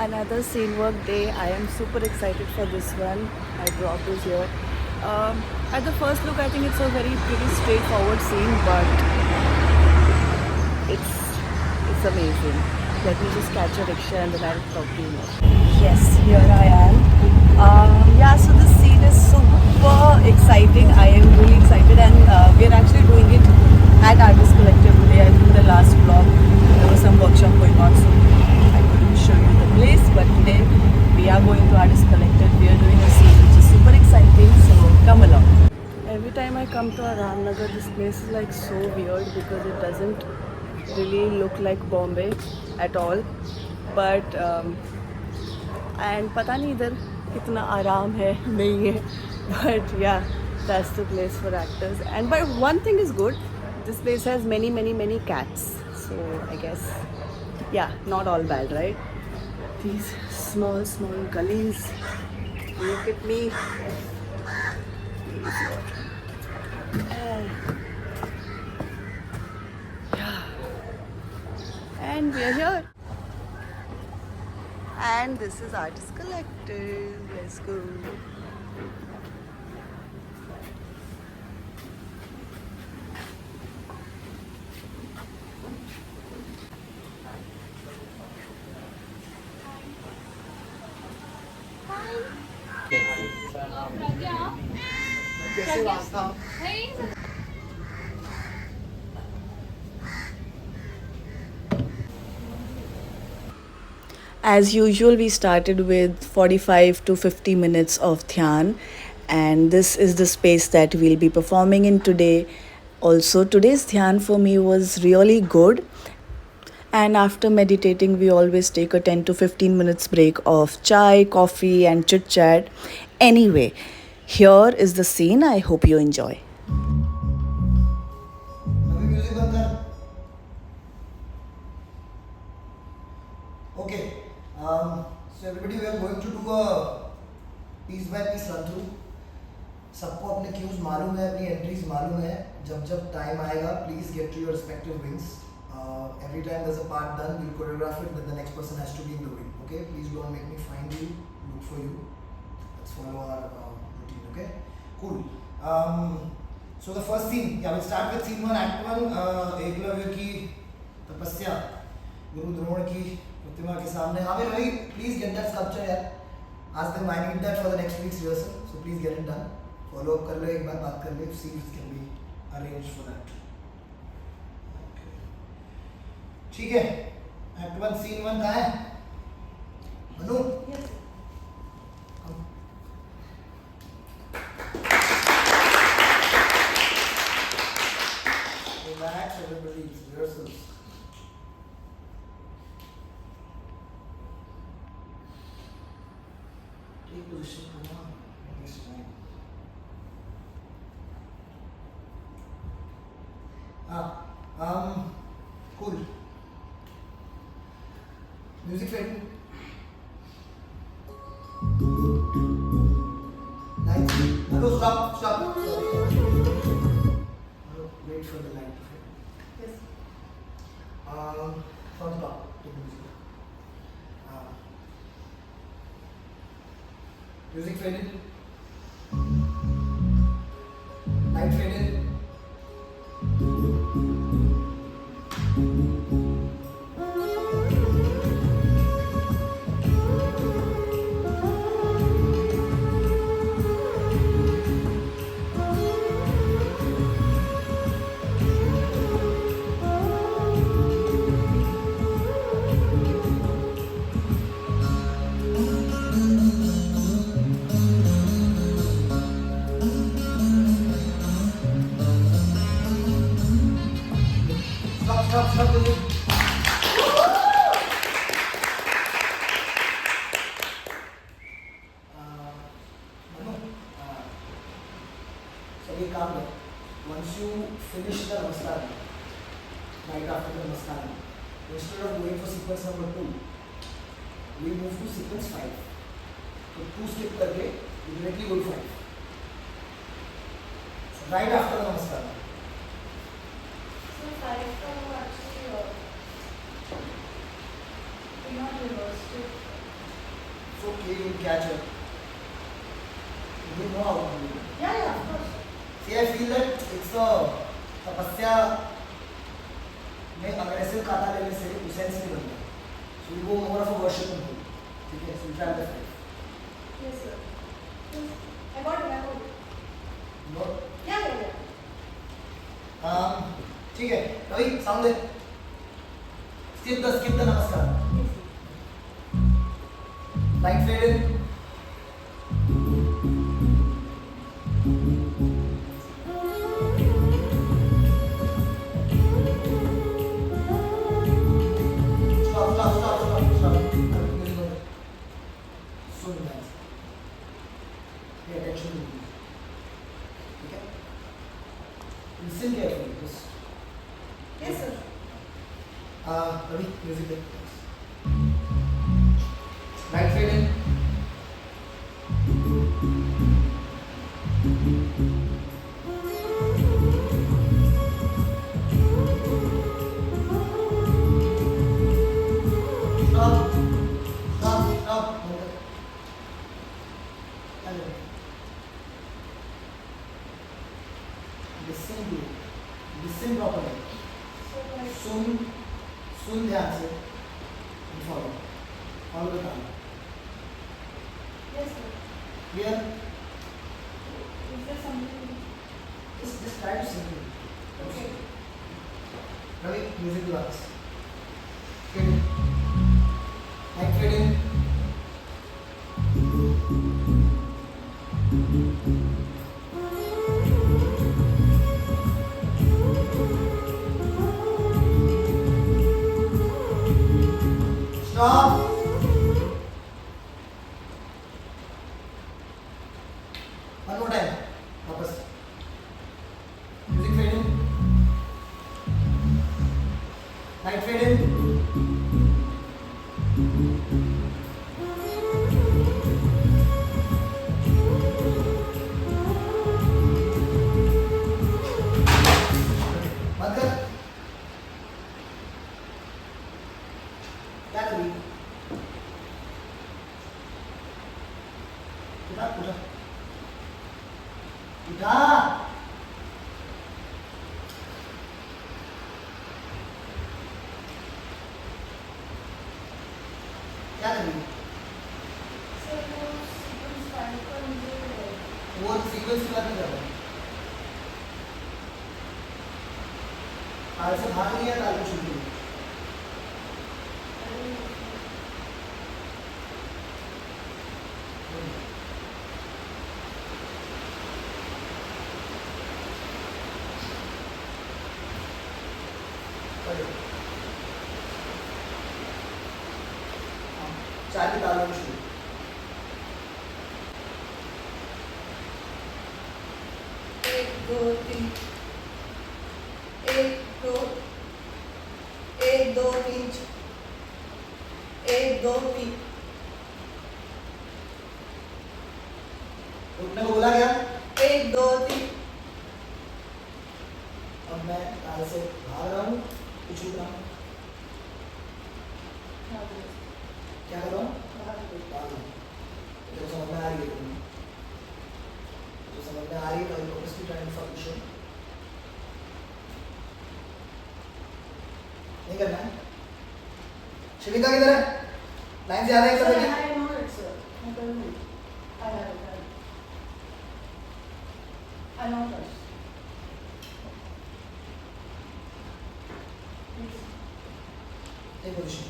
another scene work day. I am super excited for this one. My drop is here. At the first look, I think it's a very pretty straightforward scene, but it's amazing. Let me just catch a rickshaw and then I'll talk to you more. Yes, here I am. Yeah, so this scene is super exciting. I am really excited, and we're actually doing it at Artist Collective today. I think the last vlog there was some workshop going on, so I couldn't show you the place. But today we are going to Artist Collective. We are doing a scene which is super exciting. So come along. Every time I come to Ramnagar, this place is like so weird because it doesn't really look like Bombay at all. But and पता नहीं इधर कितना आराम है नहीं है, but yeah, that's the place for actors. And but one thing is good, this place has many cats, so I guess yeah, not all bad, right? These small gullies, look at me. Yeah, and we are here. And this is Artist Collective. Let's go. As usual, we started with 45 to 50 minutes of dhyan, and this is the space that we'll be performing in today. Also, today's dhyan for me was really good. And after meditating, we always take a 10 to 15 minutes break of chai, coffee, and chit chat. Anyway, here is the scene. I hope you enjoy. अभी music बंद कर. Okay. So everybody, we are going to do a piece by piece run through. सबको अपने cues मालूम है, अपनी entries मालूम है. जब time आएगा, please get to your respective wings. Every time there's a part done, we'll choreograph it, then the next person has to be in the wing. Okay? Please don't make me find you, look for you. Let's follow our routine. Okay? Cool. So the first scene, yeah, we'll start with scene 1, act 1. Eklavya की तपस्या, गुरु द्रोण की प्रतिमा के सामने. Amir, Ravi, please get that sculpture यार. Ask them I need that for the next week's rehearsal. So please get it done. Follow up कर लो, एक बार बात कर ले, see if it can be arranged for that. ठीक है. Act 1, scene 1 कहाँ है? Manu? Yes. Relax, everybody. It's rehearsals. Take position. Come on. This time. Cool. Music ready? Nice. No, stop. Wait for the light. Yes. From the top. Take the music. Music faded. Light faded. Stop the music. सभी काम करो. Once you finish the namaskar, right after the namaskar, instead of going for sequence number 2, we move to sequence 5. So 2 skip करके immediately go to 5. So right after the namaskar. So 5 का वो actually not reversed it. you will catch her. You know how to do it. Yeah, of course. See, I feel that it's a तपस्या में aggressive kata लेने से sense नहीं बनता. So you go more of a worship and hope. ठीक है, so try the five. Yes, sir. Yes. I got it. No? Yeah. ठीक है, Ravi sound they. Skip the नमस्कार. Light fade in. Stop. Soon guys. Pay attention to me. Okay? Listen carefully. Just. Yes, sir. Ravi, music dे. Light fade in. Stop. Listen properly. सुन ध्यान से. Follow the time. Yes, sir. Clear? Is there something? Just try to sing it. Okay. Ravi, music to us. Fade in. Light fade in. Stop. One more time. वापस. Music fade in. Light fade in. बंद कर. क्या करी? उठा. क्या करी? Sir, वो sequence file पर मुझे वो सीक्वेंस की बात नहीं कर रहा. ताल से भाग रही है, ताल को छूट रही है. चार की तालों में शुरू. एक, दो, तीन. एक, दो. एक, दो, तीन. एक, दो, तीन. उठने को बोला गया. एक, दो, तीन. अब मैं ताल से भाग रहा हूँ, कुछ छूट रहा हूँ. क्या कर रहा हूँ? भाग रहा हूँ. तो समझ में आ रही है तुम्हें? तो समझ में आ रही है तो I focus to trying for show. नहीं करना है. शिविका किधर है? लाइन से आ रहा है sir. I know it, sir. I don't know. I have it. I know it. Take position.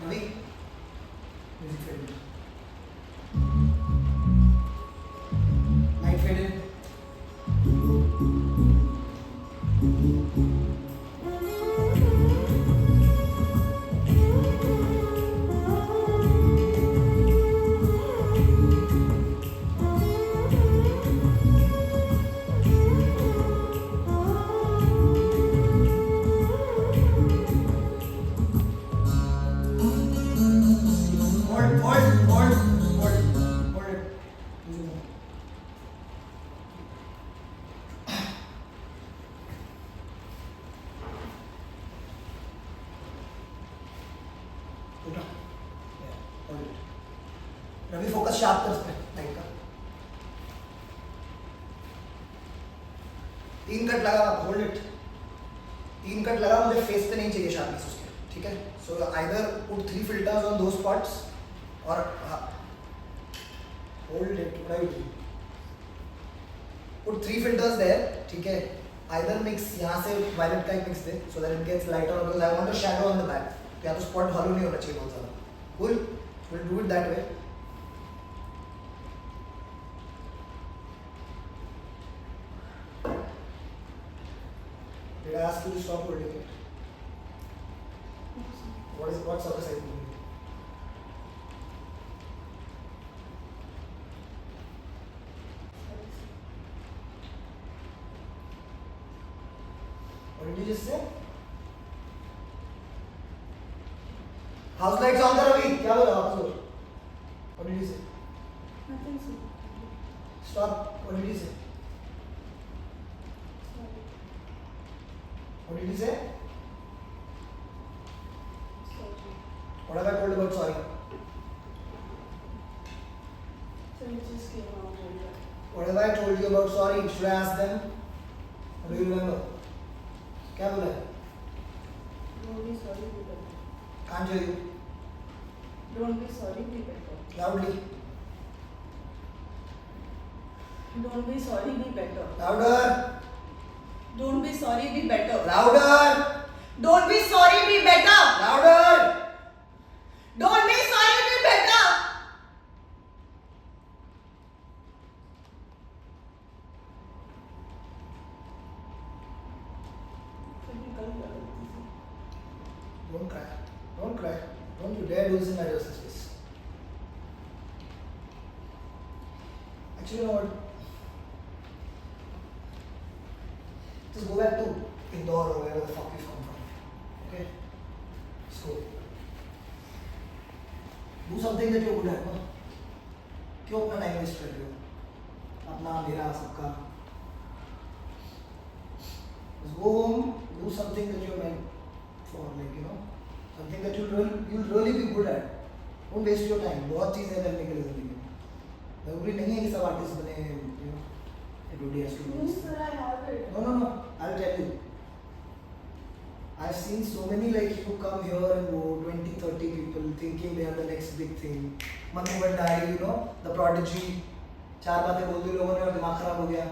Ravi, music fade in. Light fade in. कर इस पे लाइट का 3 कट लगा, होल्ड इट 3 कट लगा, मुझे फेस पे नहीं चाहिए शार्पनेस उसके, ठीक है। So either put 3 filters on दो स्पॉट्स और hold it, right, put 3 filters there, ठीक है। आइदर मिक्स यहाँ से वायलेट का एक मिक्स दे so that it gets lighter, because I want a shadow on the back, तो यहाँ तो स्पॉट हॉलो नहीं होना चाहिए बहुत ज़्यादा। Cool, will do it that way. Did I ask you to stop holding it? What's other side moving? What did you just say? House lights on कर अभी, क्या बोला वापस बोल? What did you say? Nothing, sir. Stop. What did you say? What did you say? Sorry. What have I told about sorry? So it just came out like that. What have I told you about sorry? Should I ask them? Or do you remember? क्या बोला है? Don't be sorry, be better. Can't hear you. Don't be sorry, be better. Loudly. Don't be sorry, be better. Louder. Don't be sorry, be better. Louder. Don't be sorry, be better. Louder. Don't be sorry, be better. Don't cry. Don't cry. Don't you dare do this in my daughter's face. Actually, you know what? Just go back to Indore or wherever the fuck you've come from. Okay? Just go. Do something that you're good at. No? क्यों अपना time waste कर रहे हो? अपना मेरा सबका. Just go home. Do something that you're meant for, like, you know, something that you'll really be good at. Don't waste your time. बहुत चीज़ें करने के लिए ज़िंदगी में. ज़रूरी नहीं है कि सब आर्टिस्ट बने, you know, everybody has to do this. Yes, sir, I have it. No. I'll tell you. I've seen so many like you come here and go, 20, 30 people thinking they are the next big thing. Manu Bhandari, you know, the prodigy. 4 बातें बोल दी लोगों ने और दिमाग खराब हो गया.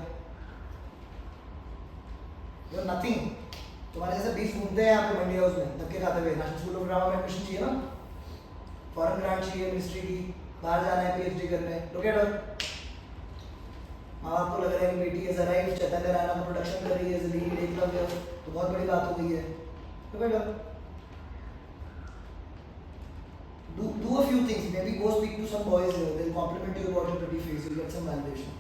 You're nothing. तुम्हारे जैसे 20 घूमते हैं यहाँ पे मंडी हाउस में धक्के खाते हुए. नेशनल स्कूल ऑफ ड्रामा में एडमिशन चाहिए ना, फॉरेन ग्रांट चाहिए मिनिस्ट्री की, बाहर जाना है PhD करने. Look at her. माँ बाप को लग रहा है कि बेटी is arrived, चैतन्य रैना को प्रोडक्शन कर रही है, जिंदगी देख लो गया तो बहुत बड़ी बात हो गई है. Look at her. Do a few things. Maybe go speak to some boys here. They'll compliment you about your pretty face. You'll get some validation.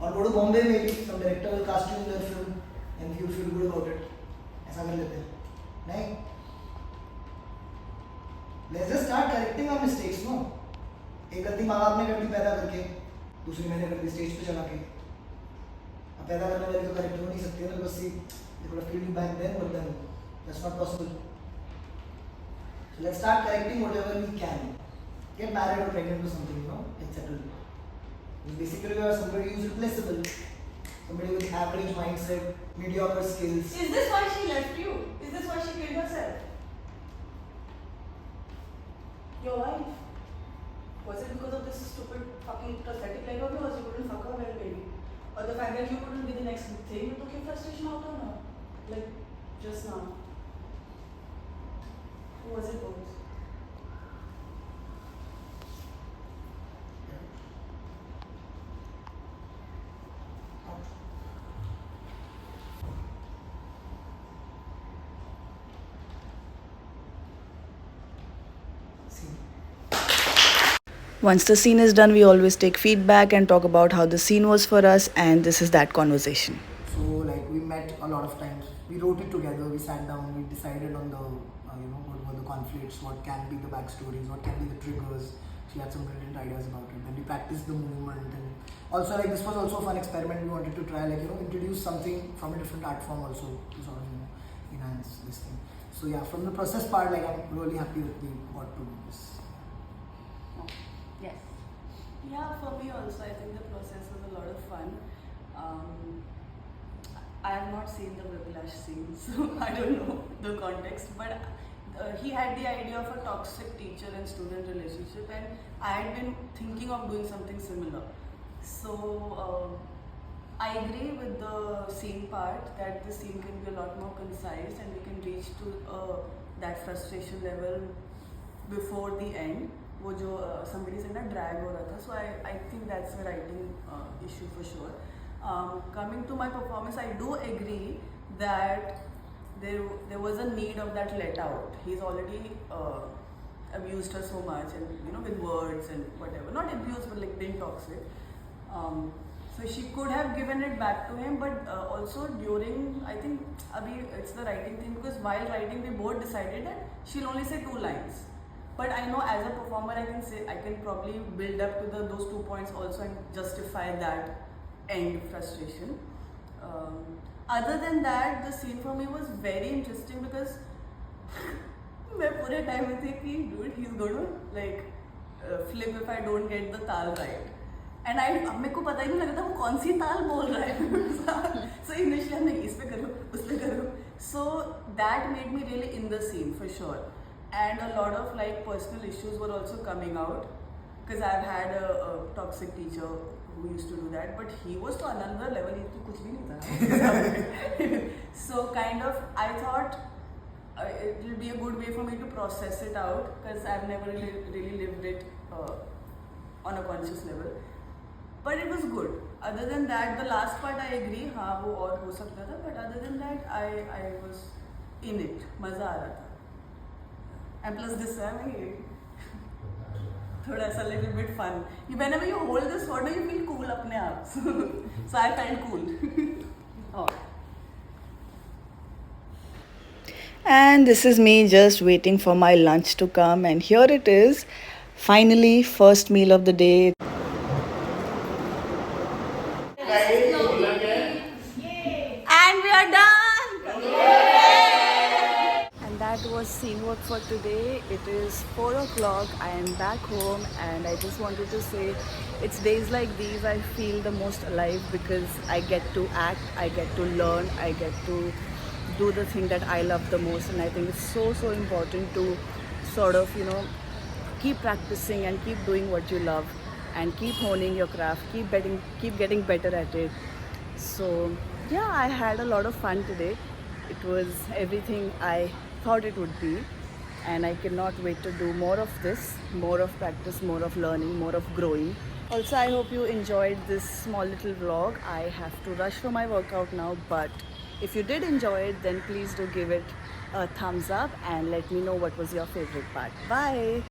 Or go to Bombay maybe. Some director will cast you in their film. And you feel good about it. ऐसा कर लेते हैं. नहीं. Let's just start correcting our mistakes, no? एक गलती माँ बाप ने कर दी पैदा करके, दूसरी मैंने कर दी स्टेज पे चला के. अब पैदा करने वाली तो करेक्ट हो नहीं सकती है ना, बस they could have killed you back then, but then that's not possible. So let's start correcting whatever we can. Get married or pregnant or something, you know, and settle. Basically, you are somebody who's replaceable. Somebody with average mindset, mediocre skills. Is this why she left you? Is this why she killed herself? Your wife? Was it because of this stupid fucking pathetic leg of yours? You couldn't fuck her well, baby. Or the fact that you couldn't be the next big thing? You took your frustration out on her. Like, just now. Who was it both? Once the scene is done, we always take feedback and talk about how the scene was for us, and this is that conversation. So, like, we met a lot of times. We wrote it together. We sat down. We decided on the, what were the conflicts, what can be the backstories, what can be the triggers. She had some brilliant ideas about it. Then we practiced the movement, and also, like, this was also a fun experiment. We wanted to try, like, introduce something from a different art form also to sort of, enhance this thing. So yeah, from the process part, like, I'm really happy with we got to do this. Yes. Yeah, for me also, I think the process was a lot of fun. I have not seen the Whiplash scene, so I don't know the context. But he had the idea of a toxic teacher and student relationship, and I had been thinking of doing something similar. So I agree with the scene part, that the scene can be a lot more concise and we can reach to that frustration level before the end. वो जो somebody said ना drag हो रहा था, so I think that's a writing issue for sure. Coming to my performance, I do agree that there was a need of that let out. He's already abused her so much, and with words and whatever, not abused but like being toxic. So she could have given it back to him, but also during, I think abhi it's the writing thing, because while writing we both decided that she'll only say 2 lines. But I know as a performer I can probably build up to those 2 points also and justify that end frustration. Other than that, the scene for me was very interesting because मैं पूरे time में थी कि dude, he's going to like flip if I don't get the ताल right. And मेरे को पता ही नहीं लगा था वो कौन सी ताल बोल रहा है. So initially मैं इस पे करूँ उस पे करूँ. So that made me really in the scene for sure. And a lot of like personal issues were also coming out, because I've had a toxic teacher who used to do that, but he was to another level. ये तो कुछ भी नहीं था. So kind of I thought it will be a good way for me to process it out, because I've never really lived it on a conscious level. But it was good. Other than that, the last part I agree, हाँ वो और हो सकता था, but other than that I was in it. मज़ा आ रहा था. And plus this time, थोड़ा सा little bit fun. Whenever you hold the sword, you feel cool अपने आप. So I felt cool. Oh. And this is me just waiting for my lunch to come, and here it is. Finally, first meal of the day. And we are done! And that was scene work for today. It is 4 o'clock. I am back home, and I just wanted to say it's days like these I feel the most alive, because I get to act, I get to learn, I get to do the thing that I love the most. And I think it's so important to sort of keep practicing and keep doing what you love, and keep honing your craft, keep getting better at it. So yeah, I had a lot of fun today. It was everything I thought it would be, and I cannot wait to do more of this, more of practice, more of learning, more of growing. Also, I hope you enjoyed this small little vlog. I have to rush for my workout now, but if you did enjoy it, then please do give it a thumbs up and let me know what was your favorite part. Bye!